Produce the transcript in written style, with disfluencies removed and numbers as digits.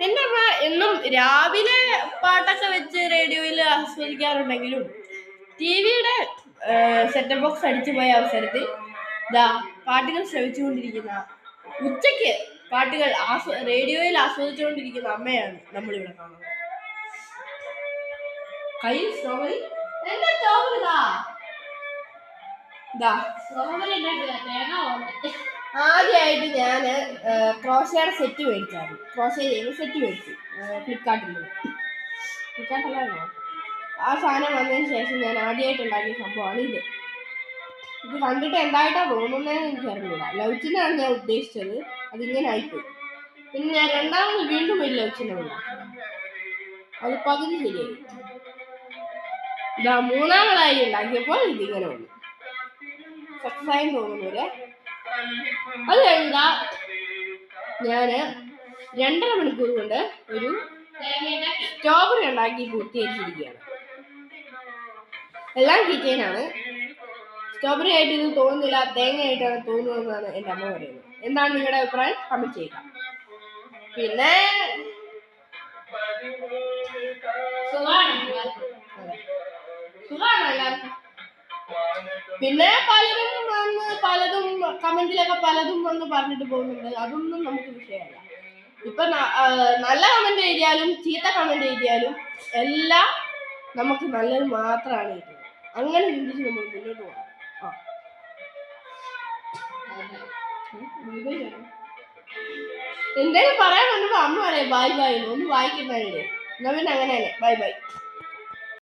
എൻ്റെ അമ്മ എന്നും രാവിലെ പാട്ടൊക്കെ വെച്ച് റേഡിയോയിൽ ആസ്വദിക്കാറുണ്ടെങ്കിലും ടി വിയുടെ സെറ്റപ്പ് ബോക്സ് അടിച്ചു പോയ അവസരത്തിൽ പാട്ടുകൾ ശ്രവിച്ചുകൊണ്ടിരിക്കുന്ന ഉച്ചയ്ക്ക് പാട്ടുകൾ റേഡിയോയിൽ ആസ്വദിച്ചുകൊണ്ടിരിക്കുന്ന അമ്മയാണ് നമ്മളിവിടെ കാണുന്നത്. കയ്യിൽ സ്ട്രോബെറി എന്താ സ്ട്രോബെറി ആദ്യമായിട്ട് ഞാൻ ക്രോഷയുടെ സെറ്റ് മേടിച്ചായിരുന്നു. ക്രോഷ ചെയ്യുന്ന സെറ്റ് മേടിച്ചു ഫ്ലിപ്കാർട്ടിൽ നിന്ന്. ഫ്ലിപ്കാർട്ടല്ലായിരുന്നോ? ആ സാധനം വന്നതിന് ശേഷം ഞാൻ ആദ്യമായിട്ട് ഉണ്ടാക്കിയ സംഭവമാണ് ഇത്. ഇത് കണ്ടിട്ട് എന്തായിട്ടാണ് തോന്നുന്നതെന്ന് എനിക്ക് അറിഞ്ഞില്ല. ലൗച്ചിനാണ് ഞാൻ ഉദ്ദേശിച്ചത്, അതിങ്ങനെ ആയിപ്പോയി. പിന്നെ ഞാൻ രണ്ടാമത് വീണ്ടും ഒരു ലൗച്ചിനെ ഉണ്ടാക്കി, അത് പകുതി ശരിയായി. മൂന്നാമതായി ഉണ്ടാക്കിയപ്പോൾ ഇതിങ്ങനെ വന്നു. സക്സസ് ആയി തോന്നുന്നില്ലേ? അത് കഴിഞ്ഞാ ഞാന് 2.5 മണിക്കൂർ കൊണ്ട് ഒരു സ്ട്രോബെറി ഉണ്ടാക്കി പൂർത്തീകരിച്ചിരിക്കുകയാണ്. എല്ലാം കിച്ചനാണ്. സ്ട്രോബെറി ആയിട്ട് ഇത് തോന്നുന്നില്ല, തേങ്ങ ആയിട്ടാണ് തോന്നുന്നതെന്നാണ് എൻ്റെ അമ്മ പറയുന്നത്. എന്താണ് നിങ്ങളുടെ അഭിപ്രായം? കമന്റ് ചെയ്യുക. പിന്നെ പിന്നെ പലതും കമന്റിലൊക്കെ പലതും വന്ന് പറഞ്ഞിട്ട് പോകുന്നുണ്ട്. അതൊന്നും നമുക്ക് വിഷയമല്ല. ഇപ്പൊ നല്ല കമന്റ് എഴുതിയാലും ചീത്ത കമന്റ് എഴുതിയാലും എല്ലാം നമുക്ക് നല്ലത് മാത്രമാണ് കിട്ടുന്നത്. അങ്ങനെ ചിന്തിച്ച് നമ്മൾ മുന്നോട്ട് പോകണം. എന്തേലും പറയാൻ വന്നപ്പോ അമ്മ പറയാം ബൈ ബൈ, ഒന്ന് വായിക്കുന്നതല്ലേ. എന്നാ പിന്നെ അങ്ങനെ തന്നെ ബൈ ബൈ.